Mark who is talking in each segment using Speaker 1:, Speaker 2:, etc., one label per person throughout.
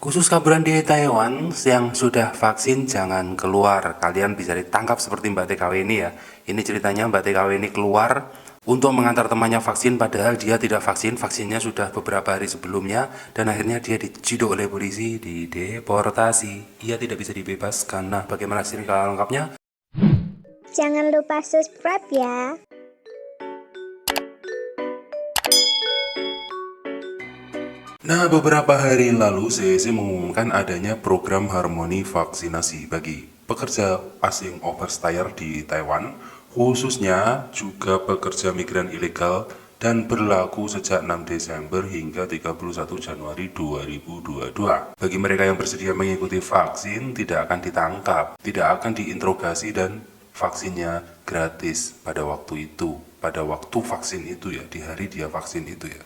Speaker 1: Khusus kaburan di Taiwan yang sudah vaksin jangan keluar. Kalian bisa ditangkap seperti Mbak TKW ini ya. Ini ceritanya Mbak TKW ini keluar untuk mengantar temannya vaksin padahal dia tidak vaksin. Vaksinnya sudah beberapa hari sebelumnya dan akhirnya dia diciduk oleh polisi, dideportasi. Ia tidak bisa dibebaskan. Nah, bagaimana cerita lengkapnya?
Speaker 2: Jangan lupa subscribe ya.
Speaker 1: Nah, beberapa hari lalu CEC mengumumkan adanya program harmoni vaksinasi bagi pekerja asing overstay di Taiwan, khususnya juga pekerja migran ilegal dan berlaku sejak 6 Desember hingga 31 Januari 2022. Bagi mereka yang bersedia mengikuti vaksin, tidak akan ditangkap, tidak akan diinterogasi dan vaksinnya gratis pada waktu itu, pada waktu vaksin itu ya, di hari dia vaksin itu ya.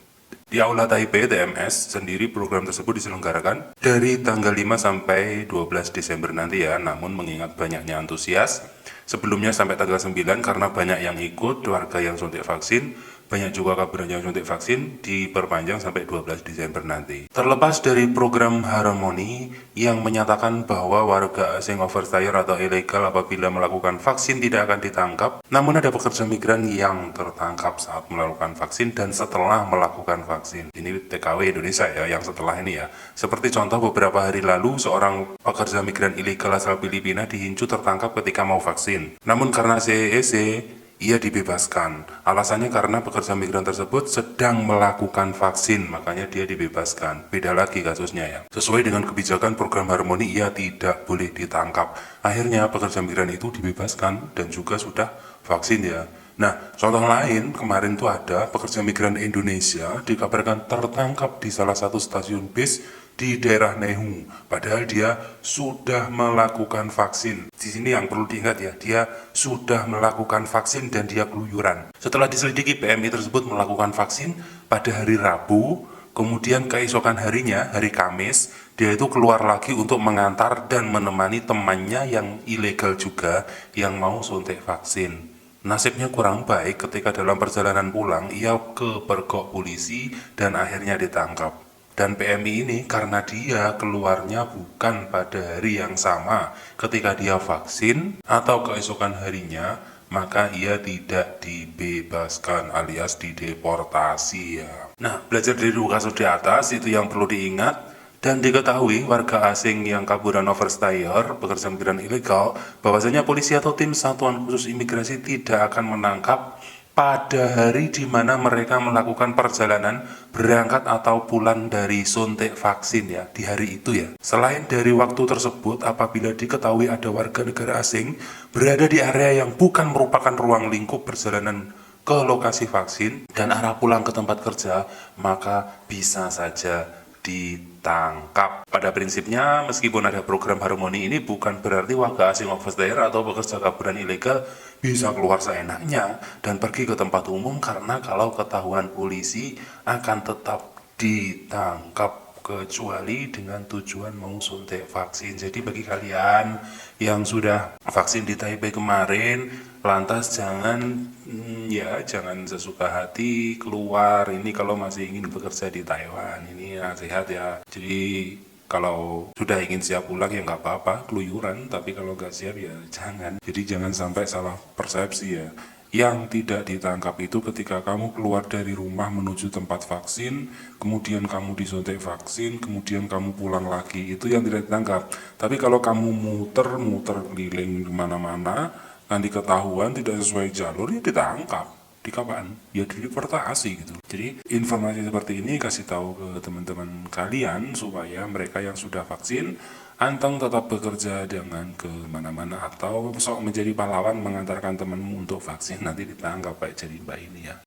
Speaker 1: Di Aula Taipei TMS sendiri program tersebut diselenggarakan dari tanggal 5 sampai 12 Desember nanti ya. Namun mengingat banyaknya antusias, sebelumnya sampai tanggal 9 karena banyak yang ikut, warga yang suntik vaksin, banyak juga kabar yang suntik vaksin, diperpanjang sampai 12 Desember nanti. Terlepas dari program harmoni yang menyatakan bahwa warga asing overstay atau ilegal apabila melakukan vaksin tidak akan ditangkap, namun ada pekerja migran yang tertangkap saat melakukan vaksin dan setelah melakukan vaksin. Ini TKW Indonesia ya, yang setelah ini ya. Seperti contoh beberapa hari lalu, seorang pekerja migran ilegal asal Filipina dihincu tertangkap ketika mau vaksin. Namun karena CEC, ia dibebaskan. Alasannya karena pekerja migran tersebut sedang melakukan vaksin, makanya dia dibebaskan. Beda lagi kasusnya ya. Sesuai dengan kebijakan program harmoni, ia tidak boleh ditangkap. Akhirnya pekerja migran itu dibebaskan dan juga sudah vaksin ya. Nah, contoh lain kemarin tuh ada pekerja migran Indonesia dikabarkan tertangkap di salah satu stasiun bis di daerah Nehu, padahal dia sudah melakukan vaksin. Di sini yang perlu diingat ya, dia sudah melakukan vaksin dan dia keluyuran. Setelah diselidiki, PMI tersebut melakukan vaksin pada hari Rabu, kemudian keesokan harinya, hari Kamis, dia itu keluar lagi untuk mengantar dan menemani temannya yang ilegal juga yang mau suntik vaksin. Nasibnya kurang baik ketika dalam perjalanan pulang, ia kepergok polisi dan akhirnya ditangkap. Dan PMI ini karena dia keluarnya bukan pada hari yang sama ketika dia vaksin atau keesokan harinya, maka ia tidak dibebaskan alias dideportasi ya. Nah, belajar dari dua kasus di atas itu yang perlu diingat. Dan diketahui warga asing yang kaburan overstayer, pekerja migran ilegal, bahwasanya polisi atau tim satuan khusus imigrasi tidak akan menangkap pada hari di mana mereka melakukan perjalanan berangkat atau pulang dari suntik vaksin ya, di hari itu ya. Selain dari waktu tersebut, apabila diketahui ada warga negara asing berada di area yang bukan merupakan ruang lingkup perjalanan ke lokasi vaksin dan arah pulang ke tempat kerja, maka bisa saja ditangkap. Pada prinsipnya, meskipun ada program harmoni ini bukan berarti warga asing overstay atau pekerja kaburan ilegal bisa keluar seenaknya dan pergi ke tempat umum, karena kalau ketahuan polisi akan tetap ditangkap kecuali dengan tujuan mau suntik vaksin. Jadi bagi kalian yang sudah vaksin di Taipei kemarin, lantas jangan jangan sesuka hati keluar ini kalau masih ingin bekerja di Taiwan. Ini nasihat ya. Jadi kalau sudah ingin siap pulang ya nggak apa-apa keluyuran, tapi kalau nggak siap ya jangan. Jadi jangan sampai salah persepsi ya. Yang tidak ditangkap itu ketika kamu keluar dari rumah menuju tempat vaksin, kemudian kamu disuntik vaksin, kemudian kamu pulang lagi, itu yang tidak ditangkap. Tapi kalau kamu muter-muter keliling kemana-mana, nanti ketahuan tidak sesuai jalur, ya ditangkap. Di kapan? Ya dideportasi gitu. Jadi informasi seperti ini kasih tahu ke teman-teman kalian supaya mereka yang sudah vaksin anteng tetap bekerja, jangan ke mana-mana atau sok menjadi pahlawan mengantarkan temanmu untuk vaksin, nanti ditangkap kayak jadi mbak ini ya.